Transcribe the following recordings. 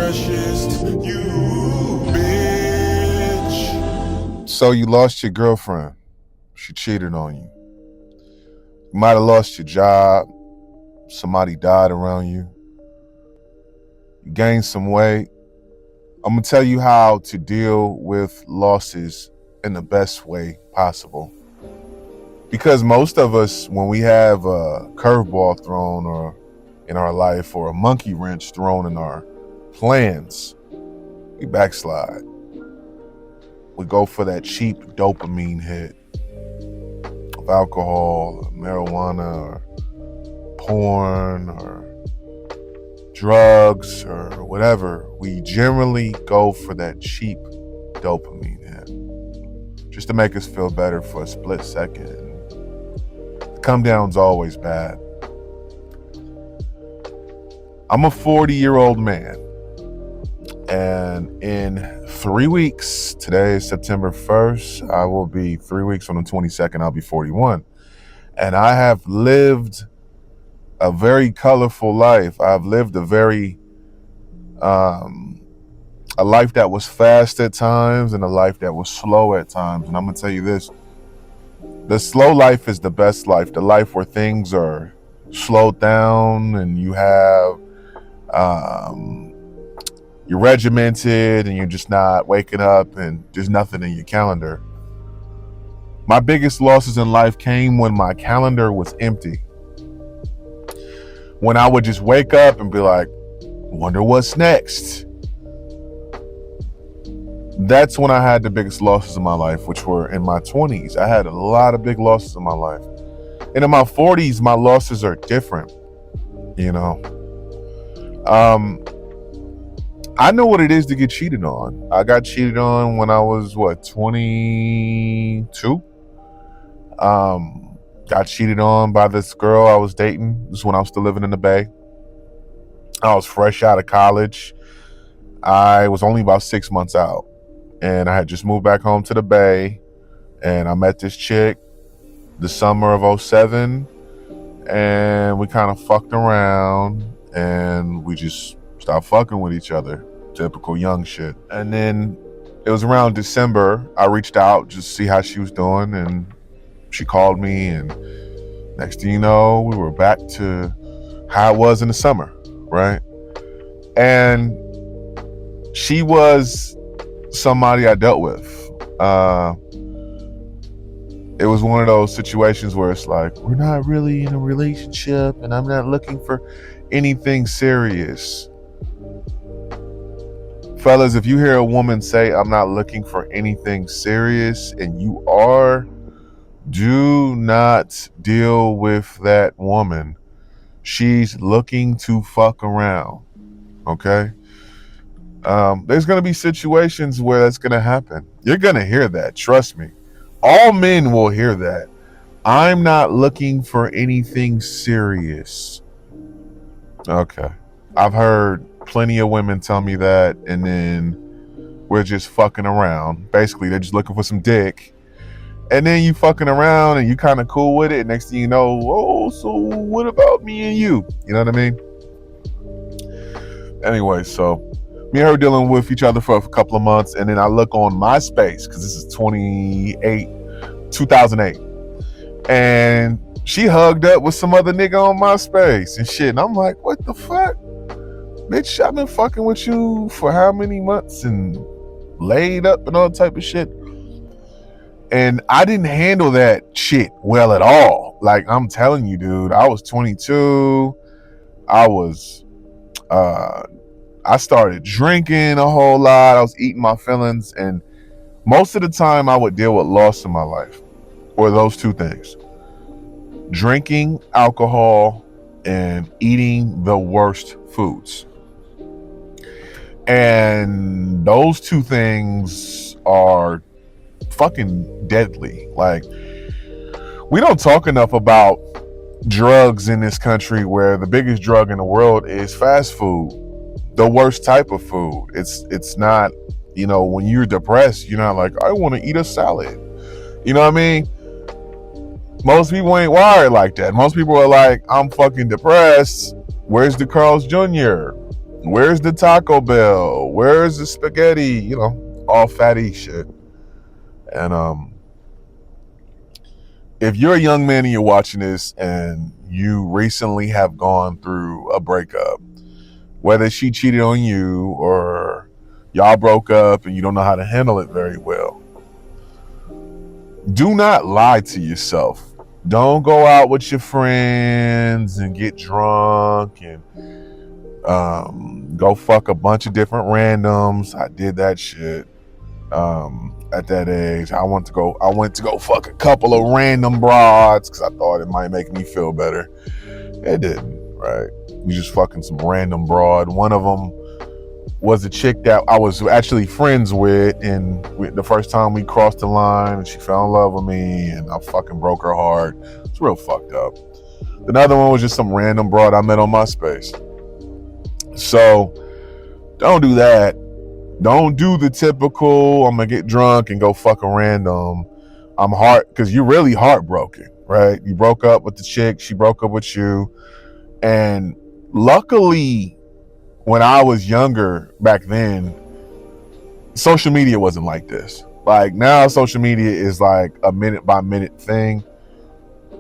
freshest, you bitch. So you lost your girlfriend. She cheated on you. You might have lost your job. Somebody died around you. You gained some weight. I'm going to tell you how to deal with losses in the best way possible. Because most of us, when we have a curveball thrown or in our life or a monkey wrench thrown in our plans, we backslide. We go for that cheap dopamine hit of alcohol, or marijuana, or porn, or drugs, or whatever. We generally go for that cheap dopamine hit just to make us feel better for a split second. The come down's always bad. I'm a 40-year-old man, and in 3 weeks, today is September 1st, I will be 3 weeks on the 22nd, I'll be 41. And I have lived a very colorful life. I've lived a very, a life that was fast at times and a life that was slow at times. And I'm gonna tell you this, the slow life is the best life. The life where things are slowed down and you have, you're regimented and you're just not waking up and there's nothing in your calendar. My biggest losses in life came when my calendar was empty. When I would just wake up and be like, wonder what's next. That's when I had the biggest losses in my life, which were in my 20s. I had a lot of big losses in my life. And in my 40s, my losses are different, you know. I know what it is to get cheated on. I got cheated on when I was, 22? Got cheated on by this girl I was dating. This is when I was still living in the Bay. I was fresh out of college. I was only about 6 months out. And I had just moved back home to the Bay. And I met this chick the summer of 07. And we kind of fucked around. And we just stopped fucking with each other. Typical young shit. And then it was around December. I reached out just to see how she was doing. And she called me, and next thing you know, we were back to how it was in the summer, right? And she was somebody I dealt with. It was one of those situations where it's like, we're not really in a relationship, and I'm not looking for anything serious. Fellas, if you hear a woman say, I'm not looking for anything serious, and you are, do not deal with that woman. She's looking to fuck around, okay? There's going to be situations where that's going to happen. You're going to hear that, trust me. All men will hear that. I'm not looking for anything serious. Okay. I've heard plenty of women tell me that, and then we're just fucking around. Basically, they're just looking for some dick. And then you fucking around and you kind of cool with it. Next thing you know, oh, so what about me and you? You know what I mean? Anyway, so me and her dealing with each other for a couple of months. And then I look on MySpace, because this is 2008. And she hugged up with some other nigga on MySpace and shit. And I'm like, what the fuck? Bitch, I've been fucking with you for how many months and laid up and all type of shit. And I didn't handle that shit well at all. Like, I'm telling you, dude, I was 22. I started drinking a whole lot. I was eating my feelings. And most of the time I would deal with loss in my life, or those two things: drinking alcohol and eating the worst foods. And those two things are fucking deadly. Like, we don't talk enough about drugs in this country, where the biggest drug in the world is fast food, the worst type of food. It's not, you know, when you're depressed, you're not like, I want to eat a salad. You know what I mean? Most people ain't wired like that. Most people are like, I'm fucking depressed. Where's the Carl's Jr.? Where's the Taco Bell? Where's the spaghetti? You know, all fatty shit. And if you're a young man and you're watching this and you recently have gone through a breakup, whether she cheated on you or y'all broke up and you don't know how to handle it very well, do not lie to yourself. Don't go out with your friends and get drunk and go fuck a bunch of different randoms. I did that shit. At that age, I went to go fuck a couple of random broads because I thought it might make me feel better. It didn't, right? We just fucking some random broad. One of them was a chick that I was actually friends with, and the first time we crossed the line, and she fell in love with me, and I fucking broke her heart. It's real fucked up. Another one was just some random broad I met on MySpace. So don't do that. Don't do the typical, I'm gonna get drunk and go fuck a random. Because you're really heartbroken, right? You broke up with the chick, she broke up with you. And luckily, when I was younger back then, social media wasn't like this. Like now, social media is like a minute by minute thing.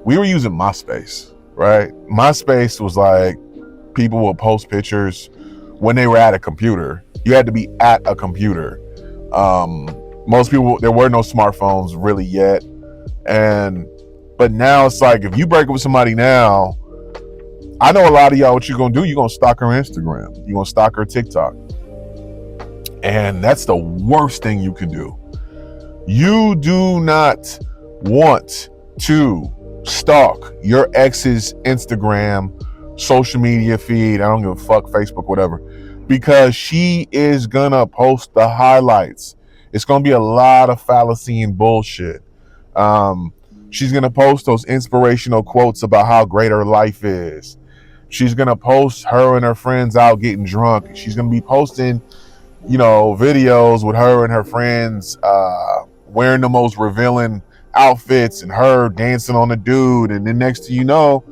We were using MySpace, right? MySpace was like people would post pictures when they were at a computer. You had to be at a computer. Most people, there were no smartphones really yet. But now it's like, if you break up with somebody now, I know a lot of y'all, what you're going to do, you're going to stalk her Instagram. You're going to stalk her TikTok. And that's the worst thing you can do. You do not want to stalk your ex's Instagram, social media feed. I don't give a fuck, Facebook, whatever. Because she is gonna post the highlights. It's gonna be a lot of fallacy and bullshit. She's gonna post those inspirational quotes about how great her life is. She's gonna post her and her friends out getting drunk. She's gonna be posting, videos with her and her friends wearing the most revealing outfits and her dancing on the dude. And then next thing you know,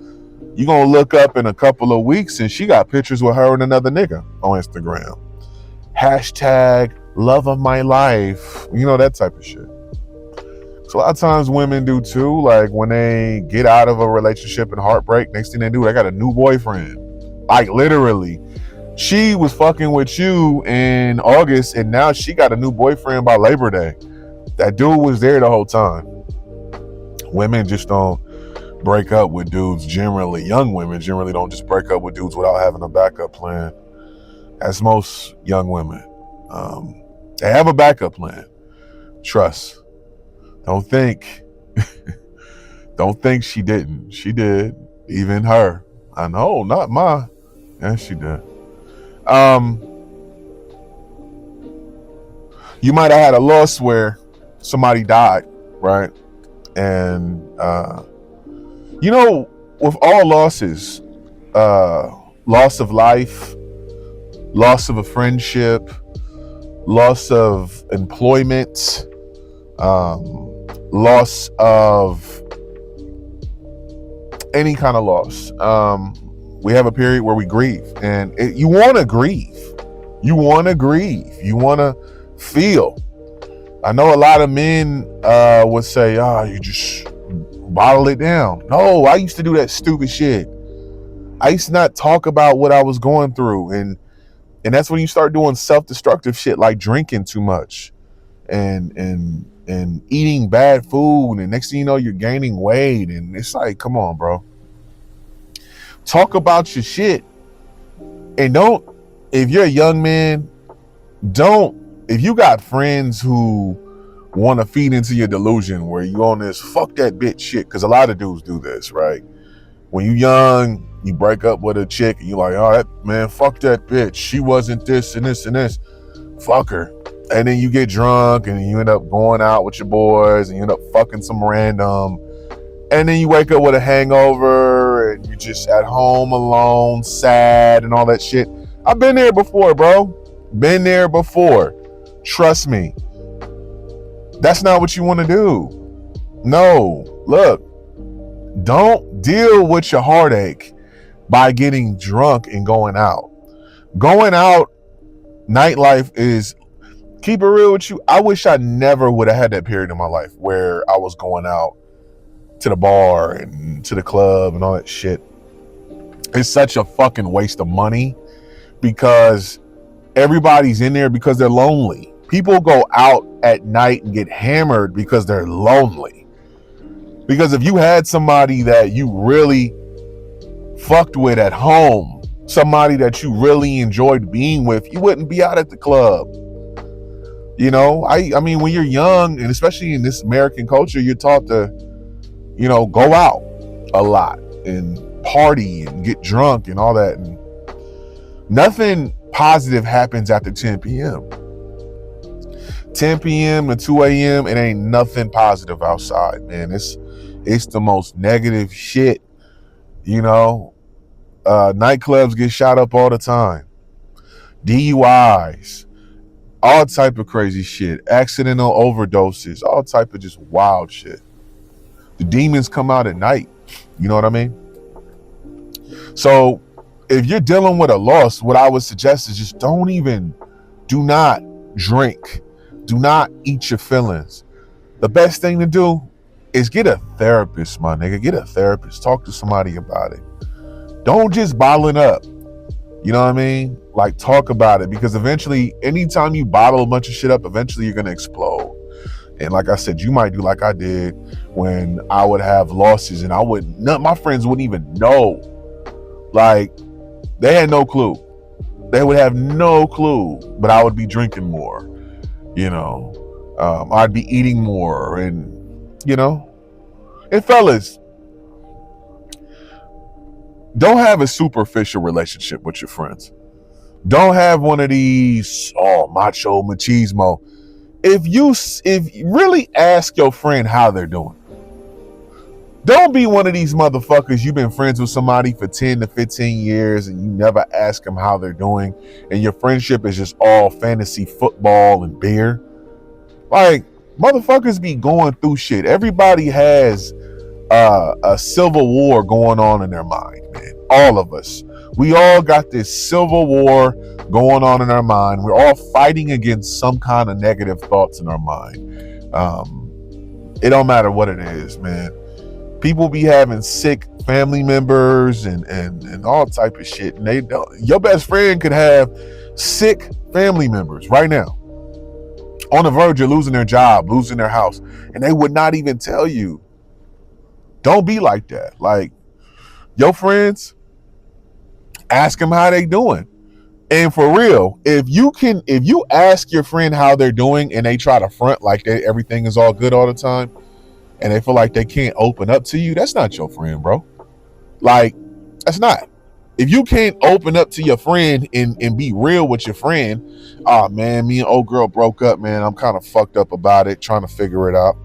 you're going to look up in a couple of weeks and she got pictures with her and another nigga on Instagram. Hashtag love of my life. That type of shit. So a lot of times women do too. Like when they get out of a relationship and heartbreak, next thing they do, they got a new boyfriend. Like literally. She was fucking with you in August and now she got a new boyfriend by Labor Day. That dude was there the whole time. Women just don't break up with dudes generally. Young women generally don't just break up with dudes without having a backup plan. As most young women, they have a backup plan. Trust. Don't think she didn't. She did. Even her. I know, not mine. Yeah, she did. You might have had a loss where somebody died, right? And with all losses, loss of life, loss of a friendship, loss of employment, loss of any kind of loss. We have a period where we grieve, and you want to grieve. You want to grieve. You want to feel. I know a lot of men would say, you just bottle it down. No, I used to do that stupid shit. I used to not talk about what I was going through. And that's when you start doing self-destructive shit like drinking too much and eating bad food. And next thing you know, you're gaining weight. And it's like, come on, bro. Talk about your shit. And if you're a young man, if you got friends who want to feed into your delusion where you on this fuck that bitch shit, because a lot of dudes do this, right? When you young, you break up with a chick and you like, fuck that bitch. She wasn't this and this and this. Fuck her. And then you get drunk and you end up going out with your boys and you end up fucking some random. And then you wake up with a hangover and you're just at home alone, sad and all that shit. I've been there before, bro. Been there before. Trust me. That's not what you want to do. No. Look, don't deal with your heartache by getting drunk and going out. Going out, nightlife is, keep it real with you, I wish I never would have had that period in my life where I was going out to the bar and to the club and all that shit. It's such a fucking waste of money because everybody's in there because they're lonely. People go out at night and get hammered because they're lonely. Because if you had somebody that you really fucked with at home, somebody that you really enjoyed being with, you wouldn't be out at the club. You know, I mean, when you're young, and especially in this American culture, you're taught to, you know, go out a lot and party and get drunk and all that. And nothing positive happens after 10 p.m. 10 p.m. to 2 a.m. It ain't nothing positive outside, man. It's the most negative shit. You know, nightclubs get shot up all the time. DUIs, all type of crazy shit, accidental overdoses, all type of just wild shit. The demons come out at night. You know what I mean? So if you're dealing with a loss, what I would suggest is just do not drink. Do not eat your feelings. The best thing to do is get a therapist, my nigga. Get a therapist. Talk to somebody about it. Don't just bottle it up. You know what I mean? Like, talk about it, because eventually, anytime you bottle a bunch of shit up, eventually you're going to explode. And like I said, you might do like I did when I would have losses and my friends wouldn't even know. Like, they had no clue. They would have no clue, but I would be drinking more, you know. I'd be eating more, and, you know. And fellas, don't have a superficial relationship with your friends. Don't have one of these, macho machismo. If you really ask your friend how they're doing. Don't be one of these motherfuckers, you've been friends with somebody for 10 to 15 years and you never ask them how they're doing, and your friendship is just all fantasy football and beer. Like, motherfuckers be going through shit. Everybody has a civil war going on in their mind, man. All of us. We all got this civil war going on in our mind. We're all fighting against some kind of negative thoughts in our mind. It don't matter what it is, man. People be having sick family members and all type of shit. And they don't. Your best friend could have sick family members right now, on the verge of losing their job, losing their house, and they would not even tell you. Don't be like that. Like, your friends, ask them how they doing. And for real, if you ask your friend how they're doing and they try to front like everything is all good all the time, and they feel like they can't open up to you, that's not your friend, bro. Like, that's not. If you can't open up to your friend and be real with your friend, man, me and old girl broke up, man. I'm kind of fucked up about it, trying to figure it out.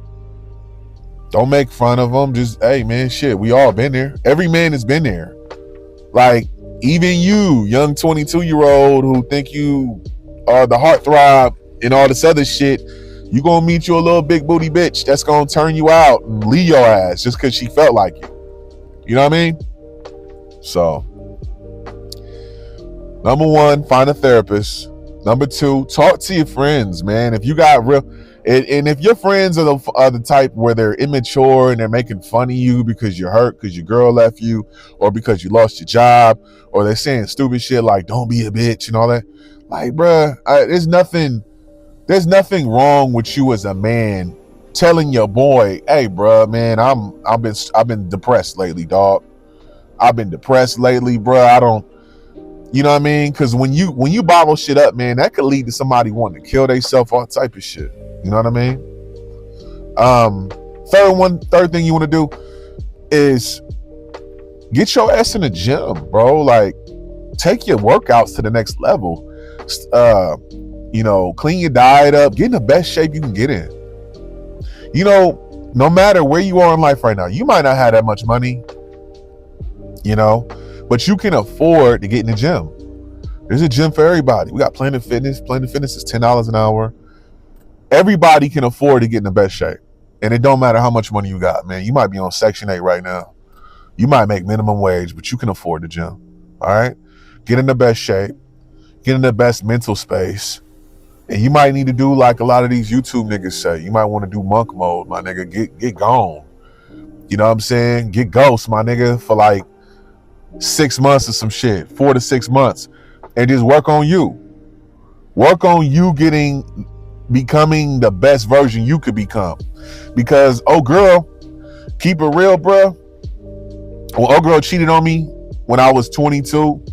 Don't make fun of them. Just, hey, man, shit, we all been there. Every man has been there. Like, even you, young 22-year-old who think you are the heartthrob and all this other shit, you gonna meet you a little big booty bitch that's gonna turn you out and leave your ass just because she felt like it. You know what I mean? So, number one, find a therapist. Number two, talk to your friends, man. If you got real, and if your friends are the type where they're immature and they're making fun of you because you're hurt because your girl left you, or because you lost your job, or they're saying stupid shit like "don't be a bitch" and all that, like, bruh, there's nothing wrong with you as a man telling your boy, "Hey, bruh, man, I've been depressed lately, dog. I've been depressed lately, bruh. I don't." You know what I mean? Because when you bottle shit up, man, that could lead to somebody wanting to kill themselves, all type of shit. You know what I mean? Third thing you want to do is get your ass in the gym, bro. Like, take your workouts to the next level. You know, clean your diet up, get in the best shape you can get in. You know, no matter where you are in life right now, you might not have that much money, you know, but you can afford to get in the gym. There's a gym for everybody. We got Planet Fitness. Planet Fitness is $10 an hour. Everybody can afford to get in the best shape. And it don't matter how much money you got, man. You might be on Section 8 right now. You might make minimum wage, but you can afford the gym. All right? Get in the best shape. get in the best mental space. And you might need to do like a lot of these YouTube niggas say. You might want to do monk mode, my nigga. Get gone. You know what I'm saying? Get ghost, my nigga, for like 6 months or some shit, 4 to 6 months, and just work on you. Work on you becoming the best version you could become. Because oh girl, keep it real, bro. When oh girl cheated on me when I was 22,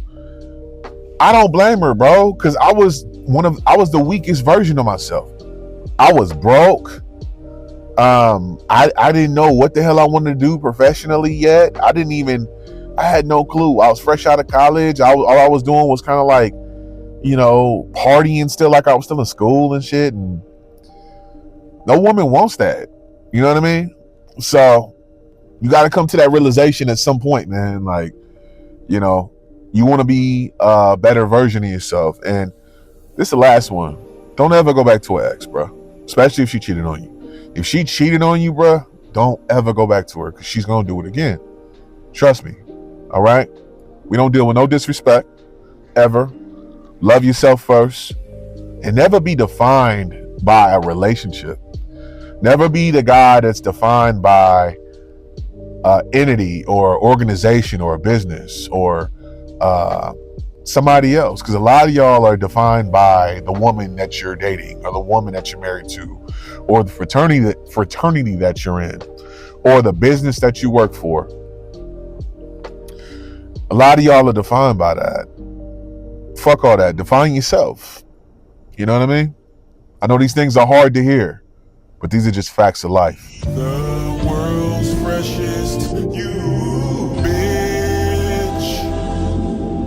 I don't blame her, bro, because I was the weakest version of myself. I was broke. I didn't know what the hell I wanted to do professionally yet. I had no clue. I was fresh out of college. All I was doing was kind of like, you know, partying still, like I was still in school and shit. And no woman wants that. You know what I mean? So you got to come to that realization at some point, man. Like, you know, you want to be a better version of yourself. And this is the last one. Don't ever go back to an ex, bro. Especially if she cheated on you. If she cheated on you, bro, don't ever go back to her, because she's going to do it again. Trust me. All right? We don't deal with no disrespect ever. Love yourself first. And never be defined by a relationship. Never be the guy that's defined by entity or organization or a business or somebody else. Because a lot of y'all are defined by the woman that you're dating or the woman that you're married to or the fraternity that you're in or the business that you work for. A lot of y'all are defined by that. Fuck all that. Define yourself. You know what I mean? I know these things are hard to hear, but these are just facts of life.